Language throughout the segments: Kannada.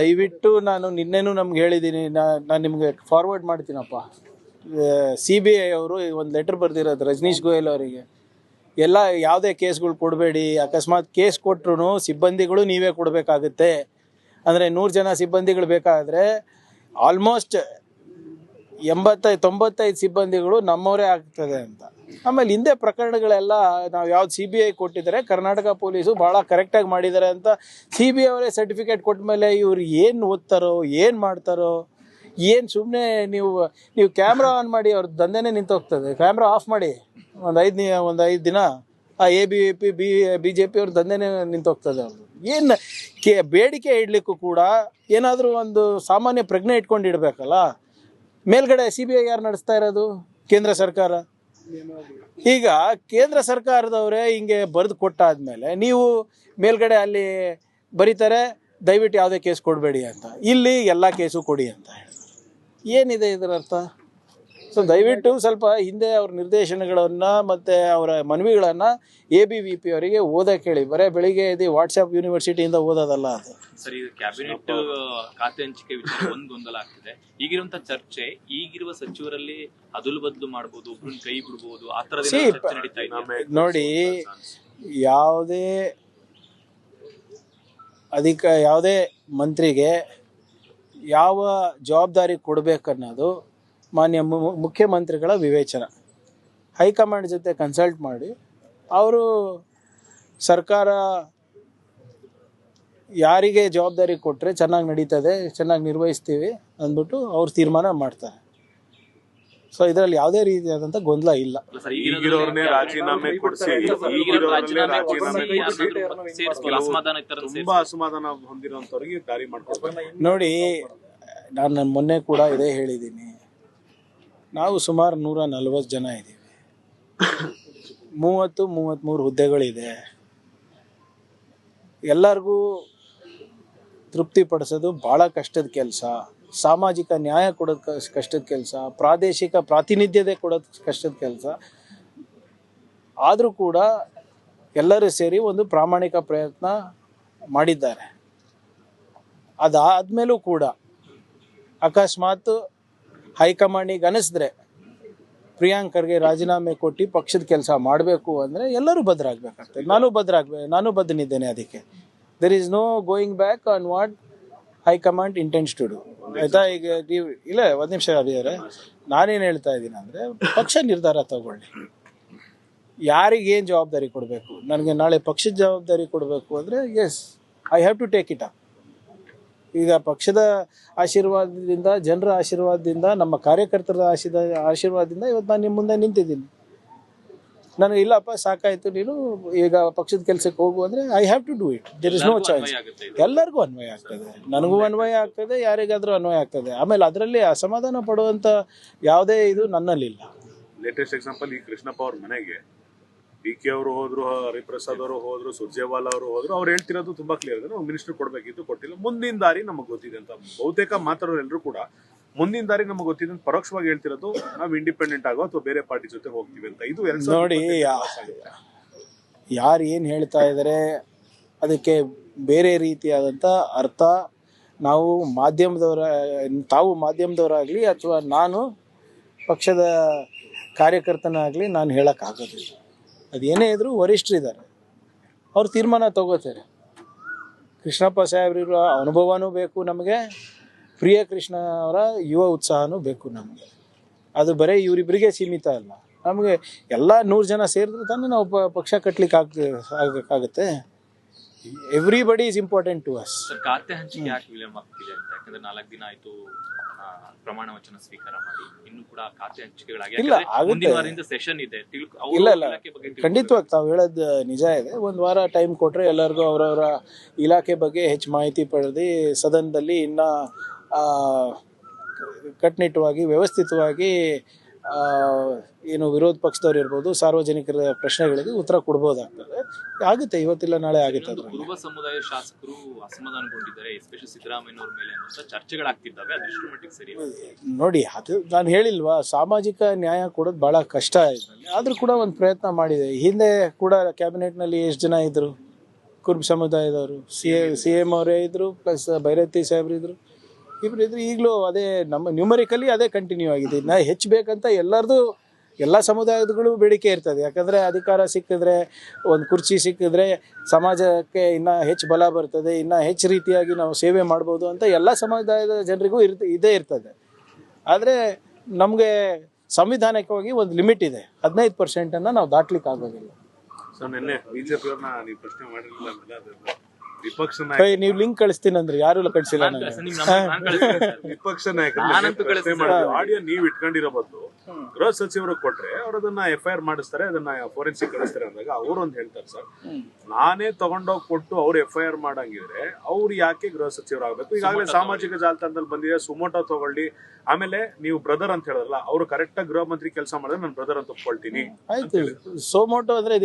ದಯವಿಟ್ಟು ನಾನು ನಿನ್ನೆನೂ ನಮ್ಗೆ ಹೇಳಿದ್ದೀನಿ, ನಾನು ನಿಮಗೆ ಫಾರ್ವರ್ಡ್ ಮಾಡ್ತೀನಪ್ಪ. CBI ಅವರು ಒಂದು ಲೆಟರ್ ಬರೆದಿರೋದು ರಜನೀಶ್ ಗೋಯಲ್ ಅವರಿಗೆ. ಎಲ್ಲ ಯಾವುದೇ ಕೇಸ್ಗಳು ಕೊಡಬೇಡಿ, ಅಕಸ್ಮಾತ್ ಕೇಸ್ ಕೊಟ್ಟರು ಸಿಬ್ಬಂದಿಗಳು ನೀವೇ ಕೊಡಬೇಕಾಗುತ್ತೆ. ಅಂದರೆ 100 ಜನ ಸಿಬ್ಬಂದಿಗಳು ಬೇಕಾದರೆ ಆಲ್ಮೋಸ್ಟ್ 85-95 ಸಿಬ್ಬಂದಿಗಳು ನಮ್ಮವರೇ ಆಗ್ತದೆ ಅಂತ. ಆಮೇಲೆ ಹಿಂದೆ ಪ್ರಕರಣಗಳೆಲ್ಲ ನಾವು ಯಾವ್ದು CBI ಕೊಟ್ಟಿದ್ದಾರೆ, ಕರ್ನಾಟಕ ಪೊಲೀಸು ಭಾಳ ಕರೆಕ್ಟಾಗಿ ಮಾಡಿದ್ದಾರೆ ಅಂತ CBI ಅವರೇ ಸರ್ಟಿಫಿಕೇಟ್ ಕೊಟ್ಟ ಮೇಲೆ ಇವ್ರು ಏನು ಓದ್ತಾರೋ ಏನು ಮಾಡ್ತಾರೋ ಏನು ಸುಮ್ಮನೆ ನೀವು ಕ್ಯಾಮ್ರಾ ಆನ್ ಮಾಡಿ ಅವ್ರ ದಂಧೆನೇ ನಿಂತೋಗ್ತದೆ. ಕ್ಯಾಮ್ರಾ ಆಫ್ ಮಾಡಿ ಒಂದು 5 ದಿನ ಆ ABVP BJP ಅವ್ರ ದಂಧೆನೇ ನಿಂತೋಗ್ತದೆ. ಅವ್ರದ್ದು ಏನು ಬೇಡಿಕೆ ಇಡಲಿಕ್ಕೂ ಕೂಡ ಏನಾದರೂ ಒಂದು ಸಾಮಾನ್ಯ ಪ್ರಜ್ಞೆ ಇಟ್ಕೊಂಡು ಇಡಬೇಕಲ್ಲ. ಮೇಲ್ಗಡೆ CBI ಯಾರು ನಡೆಸ್ತಾ ಇರೋದು? ಕೇಂದ್ರ ಸರ್ಕಾರ. ಈಗ ಕೇಂದ್ರ ಸರ್ಕಾರದವರೇ ಹಿಂಗೆ ಬರೆದು ಕೊಟ್ಟಾದ್ಮೇಲೆ ನೀವು ಮೇಲ್ಗಡೆ ಅಲ್ಲಿ ಬರೀತಾರೆ ದಯವಿಟ್ಟು ಯಾವುದೇ ಕೇಸ್ ಕೊಡಬೇಡಿ ಅಂತ, ಇಲ್ಲಿ ಎಲ್ಲ ಕೇಸು ಕೊಡಿ ಅಂತ ಹೇಳಿದ್ರು. ಏನಿದೆ ಇದರ ಅರ್ಥ? ಸೊ ದಯವಿಟ್ಟು ಸ್ವಲ್ಪ ಹಿಂದೆ ಅವ್ರ ನಿರ್ದೇಶನಗಳನ್ನು ಮತ್ತು ಅವರ ಮನವಿಗಳನ್ನು ABVP ಅವರಿಗೆ ಓದಕ್ಕೆ ಹೇಳಿ. ಬರೀ ಬೆಳಿಗ್ಗೆ ಇದು ವಾಟ್ಸಪ್ ಯೂನಿವರ್ಸಿಟಿಯಿಂದ ಓದೋದಲ್ಲ ಅದು. ಸರ್, ಈಗ ಕ್ಯಾಬಿನೆಟ್ ಖಾತೆ ಹಂಚಿಕೆ ವಿಚಾರ ಒಂದು ಗೊಂದಲ ಆಗ್ತಿದೆ. ಈಗಿರುವಂತ ಚರ್ಚೆ, ಈಗಿರುವ ಸಚಿವರಲ್ಲಿ ಅದಲು ಬದಲು ಮಾಡಬಹುದು, ಒಬ್ರನ್ನ ಕೈ ಬಿಡಬಹುದು, ಆ ತರದ ಚರ್ಚೆ ನಡೀತಾ ಇದೆ. ನೋಡಿ, ಯಾವುದೇ ಮಂತ್ರಿಗೆ ಯಾವ ಜವಾಬ್ದಾರಿ ಕೊಡಬೇಕನ್ನೋದು ಮಾನ್ಯ ಮುಖ್ಯಮಂತ್ರಿಗಳ ವಿವೇಚನ. ಹೈಕಮಾಂಡ್ ಜೊತೆ ಕನ್ಸಲ್ಟ್ ಮಾಡಿ ಅವರು ಸರ್ಕಾರ ಯಾರಿಗೆ ಜವಾಬ್ದಾರಿ ಕೊಟ್ಟರೆ ಚೆನ್ನಾಗಿ ನಡೀತದೆ, ಚೆನ್ನಾಗಿ ನಿರ್ವಹಿಸ್ತೀವಿ ಅಂದ್ಬಿಟ್ಟು ಅವ್ರು ತೀರ್ಮಾನ ಮಾಡ್ತಾರೆ. ಸೊ ಇದರಲ್ಲಿ ಯಾವುದೇ ರೀತಿಯಾದಂಥ ಗೊಂದಲ ಇಲ್ಲ. ನೋಡಿ, ನಾನು ಮೊನ್ನೆ ಕೂಡ ಇದೇ ಹೇಳಿದ್ದೀನಿ. ನಾವು ಸುಮಾರು 140 ಜನ ಇದ್ದೀವಿ. 33 ಹುದ್ದೆಗಳಿದೆ. ಎಲ್ಲರಿಗೂ ತೃಪ್ತಿಪಡಿಸೋದು ಭಾಳ ಕಷ್ಟದ ಕೆಲಸ. ಸಾಮಾಜಿಕ ನ್ಯಾಯ ಕೊಡೋದು ಕಷ್ಟದ ಕೆಲಸ, ಪ್ರಾದೇಶಿಕ ಪ್ರಾತಿನಿಧ್ಯತೆ ಕೊಡೋದು ಕಷ್ಟದ ಕೆಲಸ. ಆದರೂ ಕೂಡ ಎಲ್ಲರೂ ಸೇರಿ ಒಂದು ಪ್ರಾಮಾಣಿಕ ಪ್ರಯತ್ನ ಮಾಡಿದ್ದಾರೆ. ಅದಾದಮೇಲೂ ಕೂಡ ಅಕಸ್ಮಾತ್ ಹೈಕಮಾಂಡಿಗೆ ಅನಿಸಿದ್ರೆ ಪ್ರಿಯಾಂಕ್ ಖರ್ಗೆ ರಾಜೀನಾಮೆ ಕೊಟ್ಟು ಪಕ್ಷದ ಕೆಲಸ ಮಾಡಬೇಕು ಅಂದರೆ ಎಲ್ಲರೂ ಬದ್ಧರಾಗಬೇಕಾಗ್ತದೆ. ನಾನು ಬದ್ಧನಿದ್ದೇನೆ ಅದಕ್ಕೆ. There is no going back on what high command intends to do. ಆಯಿತಾ? ಈಗ ನೀವು ಇಲ್ಲ, ಒಂದು ನಿಮಿಷ ಅಭಿಯವರೇ, ನಾನೇನು ಹೇಳ್ತಾ ಇದ್ದೀನಿ ಅಂದರೆ ಪಕ್ಷ ನಿರ್ಧಾರ ತಗೊಳ್ಳಿ. ಯಾರಿಗೇನು ಜವಾಬ್ದಾರಿ ಕೊಡಬೇಕು. ನನಗೆ ನಾಳೆ ಪಕ್ಷದ ಜವಾಬ್ದಾರಿ ಕೊಡಬೇಕು ಅಂದರೆ yes, I have to take it up. ಈಗ ಪಕ್ಷದ ಆಶೀರ್ವಾದದಿಂದ, ಜನರ ಆಶೀರ್ವಾದದಿಂದ, ನಮ್ಮ ಕಾರ್ಯಕರ್ತರ ಆಶೀರ್ವಾದದಿಂದ ಇವತ್ತು ನಾನು ನಿಮ್ಮ ಮುಂದೆ ನಿಂತಿದ್ದೀನಿ. ನನಗೆ ಇಲ್ಲಪ್ಪ ಸಾಕಾಯಿತು, ನೀನು ಈಗ ಪಕ್ಷದ ಕೆಲಸಕ್ಕೆ ಹೋಗು ಅಂದರೆ I have to do it. There is no choice. ಎಲ್ಲರಿಗೂ ಅನ್ವಯ ಆಗ್ತದೆ, ನನಗೂ ಅನ್ವಯ ಆಗ್ತದೆ, ಯಾರಿಗಾದರೂ ಅನ್ವಯ ಆಗ್ತದೆ. ಆಮೇಲೆ ಅದರಲ್ಲಿ ಅಸಮಾಧಾನ ಪಡುವಂಥ ಯಾವುದೇ ಇದು ನನ್ನಲ್ಲಿಲ್ಲ. ಲೇಟೆಸ್ಟ್ ಎಕ್ಸಾಂಪಲ್, ಈ ಕೃಷ್ಣಪ್ಪ ಅವ್ರ ಮನೆಗೆ DK ಅವರು ಹೋದ್ರು, ಹರಿಪ್ರಸಾದ್ ಅವರು ಹೋದ್ರು, ಸುರ್ಜೇವಾಲಾ ಅವರು ಹೋದ್ರು. ಅವ್ರು ಹೇಳ್ತಿರೋದು ತುಂಬಾ ಕ್ಲಿಯರ್ ಇದೆ, ನಾವು ಮಿನಿಸ್ಟರ್ ಕೊಡಬೇಕಿತ್ತು, ಕೊಟ್ಟಿಲ್ಲ. ಮುಂದಿನ ದಾರಿ ನಮಗೆ ಗೊತ್ತಿದೆ ಅಂತ ಬಹುತೇಕ ಮಾತಾಡೋರೆಲ್ಲರೂ ಕೂಡ ಮುಂದಿನ ದಾರಿ ನಮಗೆ ಗೊತ್ತಿದೆ ಅಂತ ಪರೋಕ್ಷವಾಗಿ ಹೇಳ್ತಿರೋದು. ನಾವು ಇಂಡಿಪೆಂಡೆಂಟ್ ಆಗೋ ಅಥವಾ ಬೇರೆ ಪಾರ್ಟಿ ಜೊತೆ ಹೋಗ್ತೀವಿ ಅಂತ. ಇದು ನೋಡಿ, ಯಾರು ಏನು ಹೇಳ್ತಾ ಇದ್ದಾರೆ ಅದಕ್ಕೆ ಬೇರೆ ರೀತಿಯಾದಂಥ ಅರ್ಥ ತಾವು ಮಾಧ್ಯಮದವರಾಗಲಿ ಅಥವಾ ನಾನು ಪಕ್ಷದ ಕಾರ್ಯಕರ್ತನಾಗಲಿ ನಾನು ಹೇಳೋಕ್ಕಾಗೋದಿಲ್ಲ. ಅದೇನೇ ಇದ್ರೂ ವರಿಷ್ಠರಿದ್ದಾರೆ, ಅವ್ರು ತೀರ್ಮಾನ ತಗೋತಾರೆ. ಕೃಷ್ಣಪ್ಪ ಸಾಹೇಬ್ರ ಅನುಭವನೂ ಬೇಕು ನಮಗೆ, ಪ್ರಿಯ ಕೃಷ್ಣ ಅವರ ಯುವ ಉತ್ಸಾಹನೂ ಬೇಕು ನಮಗೆ. ಅದು ಬರೀ ಇವರಿಬ್ಬರಿಗೆ ಸೀಮಿತ ಅಲ್ಲ, ನಮಗೆ ಎಲ್ಲ 100 ಜನ ಸೇರಿದ್ರೆ ತಾನೇ ನಾವು ಪಕ್ಷ ಕಟ್ಟಲಿಕ್ಕೆ ಆಗಬೇಕಾಗುತ್ತೆ. Everybody is important to us. ಖಾತೆ ಹಂಚಿಕೆ ಯಾಕೆ ವಿಳಂಬ ಆಗ್ತಿದೆ ಅಂತ? ಯಾಕಂದ್ರೆ 4 ದಿನ ಆಯ್ತು ಪ್ರಮಾಣ ವಚನ ಸ್ವೀಕಾರ ಮಾಡಿ, ಇನ್ನು ಕೂಡ ಖಾತೆ ಹಂಚಿಕೆಗಳಾಗಿ ಸೆಷನ್ ಇದೆ. ಇಲ್ಲ, ಖಂಡಿತವಾಗಿ ತಾವು ಹೇಳೋದು ನಿಜ ಇದೆ. ಒಂದು ವಾರ ಟೈಮ್ ಕೊಟ್ಟರೆ ಎಲ್ಲರಿಗೂ ಅವರವರ ಇಲಾಖೆ ಬಗ್ಗೆ ಹೆಚ್ಚು ಮಾಹಿತಿ ಪಡೆದು ಸದನದಲ್ಲಿ ಇನ್ನು ಕಟ್ಟುನಿಟ್ಟವಾಗಿ ವ್ಯವಸ್ಥಿತವಾಗಿ ಏನು ವಿರೋಧ ಪಕ್ಷದವ್ರು ಇರ್ಬೋದು, ಸಾರ್ವಜನಿಕರ ಪ್ರಶ್ನೆಗಳಿಗೆ ಉತ್ತರ ಕೊಡ್ಬೋದಾಗ್ತದೆ. ಆಗುತ್ತೆ, ಇವತ್ತಿಲ್ಲ ನಾಳೆ ಆಗುತ್ತೆ. ಕುರುಬ ಸಮುದಾಯ ಶಾಸಕರು ಅಸಮಾಧಾನಗೊಂಡಿದ್ದಾರೆ, ಎಸ್ಪೆಷಲಿ ಸಿದ್ದರಾಮಯ್ಯ ಅವ್ರ ಮೇಲೆ ಅಂತ ಚರ್ಚೆಗಳಾಗ್ತಿದ್ದಾವೆ. ಅದೆಷ್ಟು ಮಟ್ಟಿಗೆ ಸರಿ? ನೋಡಿ, ಅದು ನಾನು ಹೇಳಿಲ್ವಾ, ಸಾಮಾಜಿಕ ನ್ಯಾಯ ಕೊಡೋದು ಭಾಳ ಕಷ್ಟ ಇದರಲ್ಲಿ. ಆದರೂ ಕೂಡ ಒಂದು ಪ್ರಯತ್ನ ಮಾಡಿದೆ. ಹಿಂದೆ ಕೂಡ ಕ್ಯಾಬಿನೆಟ್ನಲ್ಲಿ ಎಷ್ಟು ಜನ ಇದ್ದರು? ಕುರುಬ ಸಮುದಾಯದವರು ಸಿ ಎಮ್ ಅವರೇ ಇದ್ರು, ಪ್ಲಸ್ ಭೈರತಿ ಸಾಹೇಬ್ರು ಇದ್ರು, ಇಬ್ರು ಇದ್ರು. ಈಗಲೂ ಅದೇ ನಮ್ಮ ನ್ಯೂಮರಿಕಲಿ ಅದೇ ಕಂಟಿನ್ಯೂ ಆಗಿದೆ. ನಾ ಹೆಚ್ಚಬೇಕಂತ ಎಲ್ಲರದು ಎಲ್ಲ ಸಮುದಾಯದಗಳು ಬೇಡಿಕೆ ಇರ್ತದೆ. ಯಾಕಂದರೆ ಅಧಿಕಾರ ಸಿಕ್ಕಿದ್ರೆ, ಒಂದು ಕುರ್ಚಿ ಸಿಕ್ಕಿದ್ರೆ ಸಮಾಜಕ್ಕೆ ಇನ್ನೂ ಹೆಚ್ಚು ಬಲ ಬರ್ತದೆ, ಇನ್ನೂ ಹೆಚ್ಚು ರೀತಿಯಾಗಿ ನಾವು ಸೇವೆ ಮಾಡ್ಬೋದು ಅಂತ ಎಲ್ಲ ಸಮುದಾಯದ ಜನರಿಗೂ ಇದೇ ಇರ್ತದೆ. ಆದರೆ ನಮಗೆ ಸಂವಿಧಾನಿಕವಾಗಿ ಒಂದು ಲಿಮಿಟ್ ಇದೆ, 15% ನಾವು ದಾಟ್ಲಿಕ್ಕೆ ಆಗೋದಿಲ್ಲ. ಸೊ ನಿನ್ನೆ ಬಿಜೆಪಿ ಅವ್ರನ್ನ ನೀವು ಪ್ರಶ್ನೆ ಮಾಡಿರಲಿಲ್ಲ ಆಮೇಲೆ ಅದನ್ನ ವಿಪಕ್ಷ ನೀವು ಲಿಂಕ್ ಕಳಿಸ್ತೀನಿ ಅಂದ್ರೆ ಯಾರು ಕಳಿಸಿಲ್ಲ ನನಗೆ. ವಿಪಕ್ಷ ನಾಯಕರು ಆಡಿಯೋ ನೀವ್ ಇಟ್ಕೊಂಡಿರೋ ಬದಲು ಗೃಹ ಸಚಿವರು ಕೊಟ್ರೆ ಅವ್ರು ಅದನ್ನ FIR ಮಾಡಿಸ್ತಾರೆ, ಅದನ್ನ ಫೋರೆನ್ಸಿಕ್ ಕಳಿಸ್ತಾರೆ ಅಂದಾಗ ಅವ್ರು ಒಂದು ಹೇಳ್ತಾರೆ, ಸರ್ ನಾನೇ ತಗೊಂಡೋಗಿ ಕೊಟ್ಟು ಅವ್ರು FIR ಮಾಡಂಗಿದ್ರೆ ಅವ್ರು ಯಾಕೆ ಗೃಹ ಸಚಿವರು ಆಗ್ಬೇಕು? ಈಗಾಗಲೇ ಸಾಮಾಜಿಕ ಜಾಲತಾಣದಲ್ಲಿ ಬಂದಿದೆ, ಸುಮೋಟೋ ತಗೊಳ್ಳಿ, ಆಮೇಲೆ ನೀವು ಬ್ರದರ್ ಅಂತ ಹೇಳಲ್ಲ, ಅವ್ರು ಕರೆಕ್ಟ್ ಆಗಿ ಗೃಹ ಮಂತ್ರಿ ಕೆಲಸ ಮಾಡಿದ್ರೆ ನಾನು ಬ್ರದರ್ ಅಂತ ಒಪ್ಕೊಳ್ತೀನಿ. ಆಯ್ತು, ಸೋಮೋಟೋ ಅಂದ್ರೆ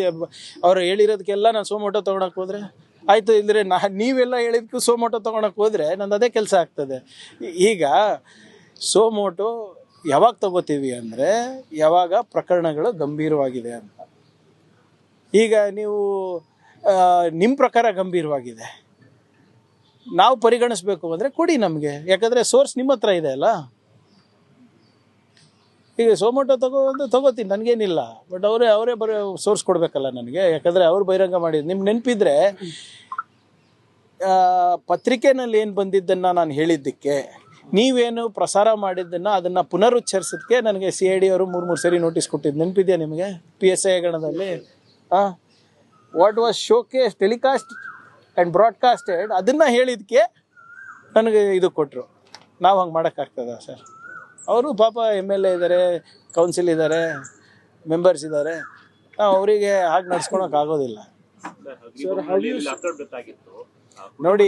ಅವ್ರು ಹೇಳಿರೋದಕ್ಕೆಲ್ಲ ನಾನು ಸೋಮೋಟೋ ತಗೊಳಕ್ ಹೋದ್ರೆ ಆಯ್ತು, ಇಲ್ಲದ್ರೆ ನೀವೆಲ್ಲ ಹೇಳಿದ್ಕು ಸೋಮೋಟೋ ತೊಗೊಳಕ್ಕೆ ಹೋದರೆ ನಂದು ಅದೇ ಕೆಲಸ ಆಗ್ತದೆ. ಈಗ ಸೋಮೋಟೋ ಯಾವಾಗ ತಗೋತೀವಿ ಅಂದರೆ ಯಾವಾಗ ಪ್ರಕರಣಗಳು ಗಂಭೀರವಾಗಿದೆ ಅಂತ. ಈಗ ನೀವು ನಿಮ್ಮ ಪ್ರಕಾರ ಗಂಭೀರವಾಗಿದೆ, ನಾವು ಪರಿಗಣಿಸ್ಬೇಕು ಅಂದರೆ ಕೊಡಿ ನಮಗೆ, ಯಾಕಂದರೆ ಸೋರ್ಸ್ ನಿಮ್ಮ ಹತ್ರ ಇದೆ ಅಲ್ಲ. ಈಗ ಸೋಮೋಟೋ ತಗೋತೀನಿ, ನನಗೇನಿಲ್ಲ, ಬಟ್ ಅವರೇ ಬರೋ ಸೋರ್ಸ್ ಕೊಡಬೇಕಲ್ಲ ನನಗೆ, ಯಾಕಂದರೆ ಅವ್ರು ಬಹಿರಂಗ ಮಾಡಿದ್ರು. ನಿಮ್ಗೆ ನೆನಪಿದ್ರೆ ಪತ್ರಿಕೆನಲ್ಲಿ ಏನು ಬಂದಿದ್ದನ್ನು ನಾನು ಹೇಳಿದ್ದಕ್ಕೆ, ನೀವೇನು ಪ್ರಸಾರ ಮಾಡಿದ್ದನ್ನು ಅದನ್ನು ಪುನರುಚ್ಚರಿಸೋದಕ್ಕೆ ನನಗೆ CID ಅವರು 3 ಸರಿ ನೋಟಿಸ್ ಕೊಟ್ಟಿದ್ದು ನೆನಪಿದೆಯಾ ನಿಮಗೆ? PSI ಗಣದಲ್ಲಿ what was showcase telecast and broadcasted ಅದನ್ನು ಹೇಳಿದ್ದಕ್ಕೆ ನನಗೆ ಇದು ಕೊಟ್ಟರು. ನಾವು ಹಂಗೆ ಮಾಡೋಕ್ಕಾಗ್ತದ ಸರ್? ಅವರು ಪಾಪ MLA ಇದ್ದಾರೆ, ಕೌನ್ಸಿಲ್ ಇದ್ದಾರೆ, ಮೆಂಬರ್ಸ್ ಇದ್ದಾರೆ, ನಾವು ಅವರಿಗೆ ಹಾಗೆ ನಡ್ಸ್ಕೊಳಕ್ ಆಗೋದಿಲ್ಲ. ನೋಡಿ,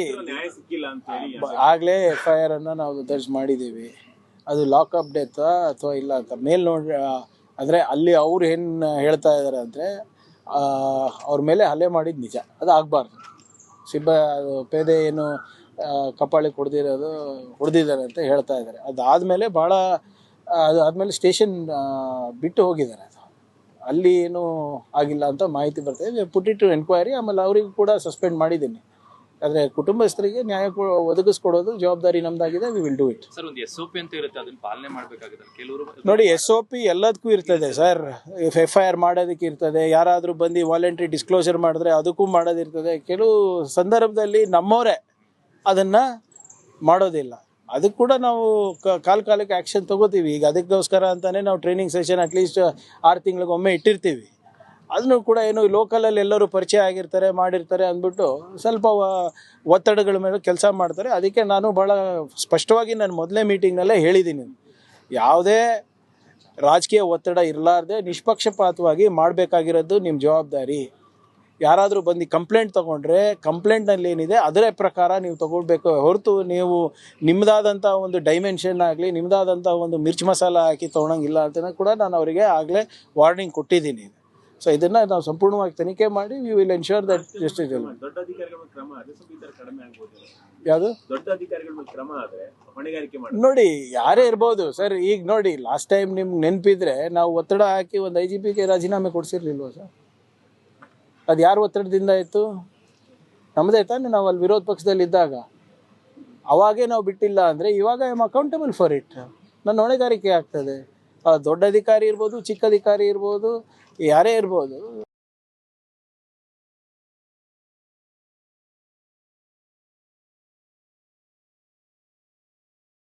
ಆಗಲೇ FIR ಅನ್ನು ನಾವು ದರ್ಜ್ ಮಾಡಿದ್ದೀವಿ. ಅದು ಲಾಕಪ್ ಡೆತ್ ಅಥವಾ ಇಲ್ಲ ಅಂತ ಮೇಲೆ ನೋಡಿ, ಅಂದರೆ ಅಲ್ಲಿ ಅವ್ರು ಏನು ಹೇಳ್ತಾ ಇದ್ದಾರೆ ಅಂದರೆ ಅವ್ರ ಮೇಲೆ ಹಲ್ಲೆ ಮಾಡಿದ್ದು ನಿಜ, ಅದು ಆಗಬಾರ್ದು. ಪೇದೆ ಏನು ಕಪಾಳಿಗೆ ಹೊಡೆದಿದ್ದಾರೆ ಅಂತ ಹೇಳ್ತಾ ಇದ್ದಾರೆ. ಅದಾದಮೇಲೆ ಅದು ಆದಮೇಲೆ ಸ್ಟೇಷನ್ ಬಿಟ್ಟು ಹೋಗಿದ್ದಾರೆ. ಅದು ಅಲ್ಲಿ ಏನೂ ಆಗಿಲ್ಲ ಅಂತ ಮಾಹಿತಿ ಬರ್ತದೆ. Put it to enquiry. ಆಮೇಲೆ ಅವರಿಗೂ ಕೂಡ ಸಸ್ಪೆಂಡ್ ಮಾಡಿದ್ದೀನಿ. ಆದರೆ ಕುಟುಂಬಸ್ಥರಿಗೆ ನ್ಯಾಯ ಒದಗಿಸ್ಕೊಡೋದು ಜವಾಬ್ದಾರಿ ನಮ್ದಾಗಿದೆ. We will do it. Sir, ಒಂದು SOP ಅಂತ ಇರುತ್ತೆ, ಅದನ್ನ ಪಾಲನೆ ಮಾಡಬೇಕಾಗುತ್ತೆ. ಕೆಲವರು ನೋಡಿ, SOP ಎಲ್ಲದಕ್ಕೂ ಇರ್ತದೆ ಸರ್. FIR ಮಾಡೋದಕ್ಕೆ ಇರ್ತದೆ, ಯಾರಾದರೂ ಬಂದು ವಾಲಂಟ್ರಿ ಡಿಸ್ಕ್ಲೋಸರ್ ಮಾಡಿದ್ರೆ ಅದಕ್ಕೂ ಮಾಡೋದಿರ್ತದೆ. ಕೆಲವು ಸಂದರ್ಭದಲ್ಲಿ ನಮ್ಮವರೇ ಅದನ್ನು ಮಾಡೋದಿಲ್ಲ, ಅದಕ್ಕೆ ಕೂಡ ನಾವು ಕಾಲಕ್ಕೆ ಆ್ಯಕ್ಷನ್ ತೊಗೋತೀವಿ. ಈಗ ಅದಕ್ಕೋಸ್ಕರ ಅಂತಲೇ ನಾವು ಟ್ರೈನಿಂಗ್ ಸೆಷನ್ ಅಟ್ಲೀಸ್ಟ್ 6 ತಿಂಗಳಿಗೊಮ್ಮೆ ಇಟ್ಟಿರ್ತೀವಿ. ಅದನ್ನು ಕೂಡ ಏನು ಲೋಕಲಲ್ಲಿ ಎಲ್ಲರೂ ಪರಿಚಯ ಆಗಿರ್ತಾರೆ, ಮಾಡಿರ್ತಾರೆ ಅಂದ್ಬಿಟ್ಟು ಸ್ವಲ್ಪ ಒತ್ತಡಗಳ ಮೇಲೆ ಕೆಲಸ ಮಾಡ್ತಾರೆ. ಅದಕ್ಕೆ ನಾನು ಭಾಳ ಸ್ಪಷ್ಟವಾಗಿ ನಾನು ಮೊದಲನೇ ಮೀಟಿಂಗ್ನಲ್ಲೇ ಹೇಳಿದ್ದೀನಿ, ಯಾವುದೇ ರಾಜಕೀಯ ಒತ್ತಡ ಇರಲಾರ್ದೆ ನಿಷ್ಪಕ್ಷಪಾತವಾಗಿ ಮಾಡಬೇಕಾಗಿರೋದು ನಿಮ್ಮ ಜವಾಬ್ದಾರಿ. ಯಾರಾದರೂ ಬಂದು ಕಂಪ್ಲೇಂಟ್ ತೊಗೊಂಡ್ರೆ ಕಂಪ್ಲೇಂಟ್ನಲ್ಲಿ ಏನಿದೆ ಅದರ ಪ್ರಕಾರ ನೀವು ತೊಗೊಳ್ಬೇಕು ಹೊರತು ನೀವು ನಿಮ್ಮದಾದಂಥ ಒಂದು ಡೈಮೆನ್ಷನ್ ಆಗಲಿ, ನಿಮ್ಮದಾದಂಥ ಒಂದು ಮಿರ್ಚ್ ಮಸಾಲ ಹಾಕಿ ತೊಗೊಳಂಗಿಲ್ಲ ಅಂತ ಕೂಡ ನಾನು ಅವರಿಗೆ ಆಗಲೇ ವಾರ್ನಿಂಗ್ ಕೊಟ್ಟಿದ್ದೀನಿ. ಸೊ ಇದನ್ನು ನಾವು ಸಂಪೂರ್ಣವಾಗಿ ತನಿಖೆ ಮಾಡಿ we will ensure that justice ಇಲ್ಲ. ಯಾವುದು ದೊಡ್ಡ ಅಧಿಕಾರಿಗಳ ಕ್ರಮ ಆದರೆ ಹೊಣೆಗಾರಿಕೆ ನೋಡಿ, ಯಾರೇ ಇರ್ಬೋದು ಸರ್. ಈಗ ನೋಡಿ, ಲಾಸ್ಟ್ ಟೈಮ್ ನಿಮ್ಗೆ ನೆನಪಿದ್ರೆ ನಾವು ಒತ್ತಡ ಹಾಕಿ ಒಂದು IGPಗೆ ರಾಜೀನಾಮೆ ಕೊಡಿಸಿರ್ಲಿಲ್ವ ಸರ್? ಅದು ಯಾರು ಒತ್ತಡದಿಂದ ಆಯಿತು? ನಮ್ಮದೇ ತಾನೇ. ನಾವು ಅಲ್ಲಿ ವಿರೋಧ ಪಕ್ಷದಲ್ಲಿದ್ದಾಗ ಅವಾಗೇ ನಾವು ಬಿಟ್ಟಿಲ್ಲ ಅಂದರೆ ಇವಾಗ I am accountable for it. ನನ್ನ ಹೊಣೆಗಾರಿಕೆ ಆಗ್ತದೆ. ದೊಡ್ಡ ಅಧಿಕಾರಿ ಇರ್ಬೋದು, ಚಿಕ್ಕ ಅಧಿಕಾರಿ ಇರ್ಬೋದು, ಯಾರೇ ಇರ್ಬೋದು.